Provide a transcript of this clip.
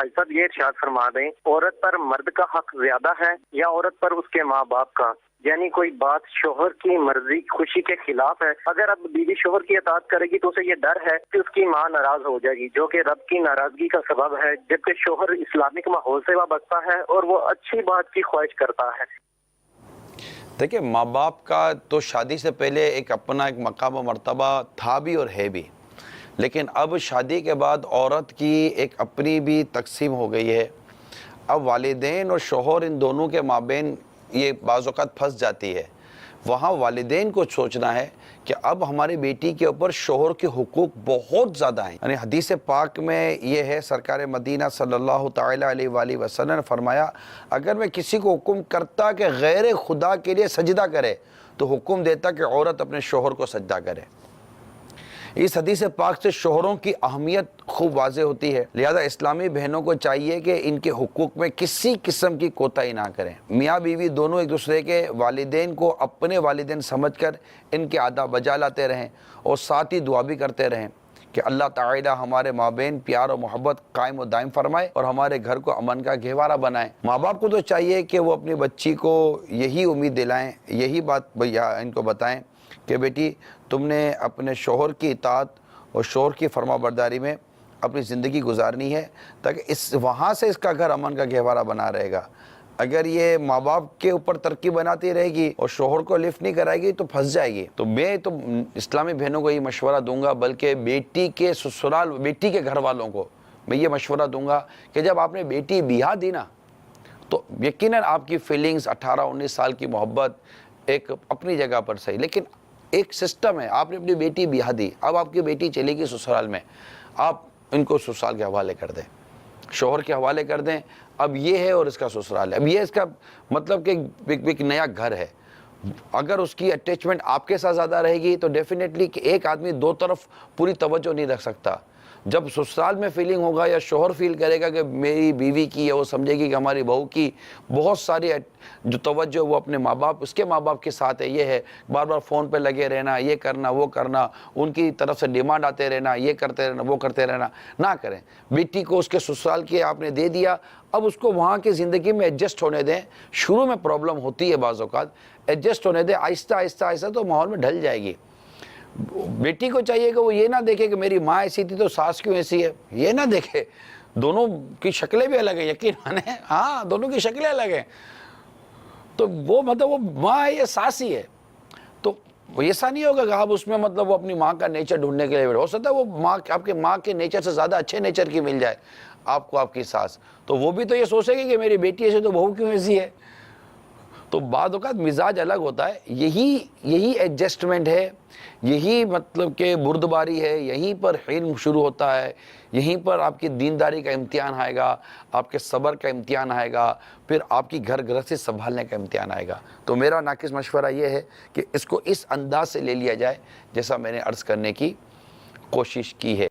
حاج صاحب یہ ارشاد فرما دیں، عورت پر مرد کا حق زیادہ ہے یا عورت پر اس کے ماں باپ کا؟ یعنی کوئی بات شوہر کی مرضی خوشی کے خلاف ہے، اگر اب بیوی شوہر کی اطاعت کرے گی تو اسے یہ ڈر ہے کہ اس کی ماں ناراض ہو جائے گی، جو کہ رب کی ناراضگی کا سبب ہے، جبکہ شوہر اسلامک ماحول سے وابستہ ہے اور وہ اچھی بات کی خواہش کرتا ہے۔ دیکھیں، ماں باپ کا تو شادی سے پہلے اپنا ایک مقام و مرتبہ تھا بھی اور ہے بھی، لیکن اب شادی کے بعد عورت کی ایک اپنی بھی تقسیم ہو گئی ہے۔ اب والدین اور شوہر ان دونوں کے مابین یہ بعض اوقات پھنس جاتی ہے۔ وہاں والدین کو سوچنا ہے کہ اب ہماری بیٹی کے اوپر شوہر کے حقوق بہت زیادہ ہیں۔ یعنی حدیث پاک میں یہ ہے، سرکار مدینہ صلی اللہ تعالیٰ علیہ وآلہ وسلم نے فرمایا، اگر میں کسی کو حکم کرتا کہ غیر خدا کے لیے سجدہ کرے تو حکم دیتا کہ عورت اپنے شوہر کو سجدہ کرے۔ اس حدیث پاک سے شوہروں کی اہمیت خوب واضح ہوتی ہے، لہذا اسلامی بہنوں کو چاہیے کہ ان کے حقوق میں کسی قسم کی کوتاہی نہ کریں۔ میاں بیوی دونوں ایک دوسرے کے والدین کو اپنے والدین سمجھ کر ان کے آداب بجا لاتے رہیں اور ساتھ ہی دعا بھی کرتے رہیں کہ اللہ تعالی ہمارے مابین پیار و محبت قائم و دائم فرمائے اور ہمارے گھر کو امن کا گہوارہ بنائے۔ ماں باپ کو تو چاہیے کہ وہ اپنی بچی کو یہی امید دلائیں، یہی بات ان کو بتائیں کہ بیٹی تم نے اپنے شوہر کی اطاعت اور شوہر کی فرما برداری میں اپنی زندگی گزارنی ہے، تاکہ وہاں سے اس کا گھر امن کا گہوارہ بنا رہے گا۔ اگر یہ ماں باپ کے اوپر ترقی بناتی رہے گی اور شوہر کو لفٹ نہیں کرائے گی تو پھنس جائے گی۔ تو میں تو اسلامی بہنوں کو یہ مشورہ دوں گا، بلکہ بیٹی کے سسرال، بیٹی کے گھر والوں کو میں یہ مشورہ دوں گا کہ جب آپ نے بیٹی بیاہ دی نا تو یقیناً آپ کی فیلنگز 18-19 سال کی محبت ایک اپنی جگہ پر صحیح، لیکن ایک سسٹم ہے، آپ نے اپنی بیٹی بیاہ دی، اب آپ کی بیٹی چلے گی سسرال میں، آپ ان کو سسرال کے حوالے کر دیں، شوہر کے حوالے کر دیں۔ اب یہ ہے اور اس کا سسرال ہے، اب یہ اس کا مطلب کہ ایک نیا گھر ہے۔ اگر اس کی اٹیچمنٹ آپ کے ساتھ زیادہ رہے گی تو ڈیفینیٹلی کہ ایک آدمی دو طرف پوری توجہ نہیں رکھ سکتا۔ جب سسرال میں فیلنگ ہوگا یا شوہر فیل کرے گا کہ میری بیوی کی یا وہ سمجھے گی کہ ہماری بہو کی بہت ساری جو توجہ وہ اپنے ماں باپ، اس کے ماں باپ کے ساتھ ہے، یہ ہے بار بار فون پہ لگے رہنا، یہ کرنا وہ کرنا، ان کی طرف سے ڈیمانڈ آتے رہنا، یہ کرتے رہنا وہ کرتے رہنا، نہ کریں۔ بیٹی کو اس کے سسرال کے آپ نے دے دیا، اب اس کو وہاں کی زندگی میں ایڈجسٹ ہونے دیں۔ شروع میں پرابلم ہوتی ہے بعض اوقات، ایڈجسٹ ہونے دیں، آہستہ آہستہ آہستہ تو ماحول میں ڈھل جائے گی۔ بیٹی کو چاہیے کہ وہ یہ نہ دیکھے کہ میری ماں ایسی تھی تو ساس کیوں ایسی ہے، یہ نہ دیکھے۔ دونوں کی شکلیں بھی الگ ہیں، یقین مانیں، ہاں دونوں کی شکلیں الگ ہیں، تو وہ مطلب وہ ماں ہے یا ساس ہی ہے، تو ایسا نہیں ہوگا کہ آپ اس میں مطلب وہ اپنی ماں کا نیچر ڈھونڈنے کے لیے ہو سکتا ہے وہ ماں آپ کے ماں کے نیچر سے زیادہ اچھے نیچر کی مل جائے آپ کو آپ کی ساس، تو وہ بھی تو یہ سوچے گی کہ میری بیٹی ایسے تو بہو کیوں ایسی ہے۔ تو بعض اوقات مزاج الگ ہوتا ہے، یہی ایڈجسٹمنٹ ہے، یہی مطلب کہ بردباری ہے، یہیں پر حلم شروع ہوتا ہے، یہیں پر آپ کی دینداری کا امتحان آئے گا، آپ کے صبر کا امتحان آئے گا، پھر آپ کی گھر گھرستی سنبھالنے کا امتحان آئے گا۔ تو میرا ناقص مشورہ یہ ہے کہ اس کو اس انداز سے لے لیا جائے جیسا میں نے عرض کرنے کی کوشش کی ہے۔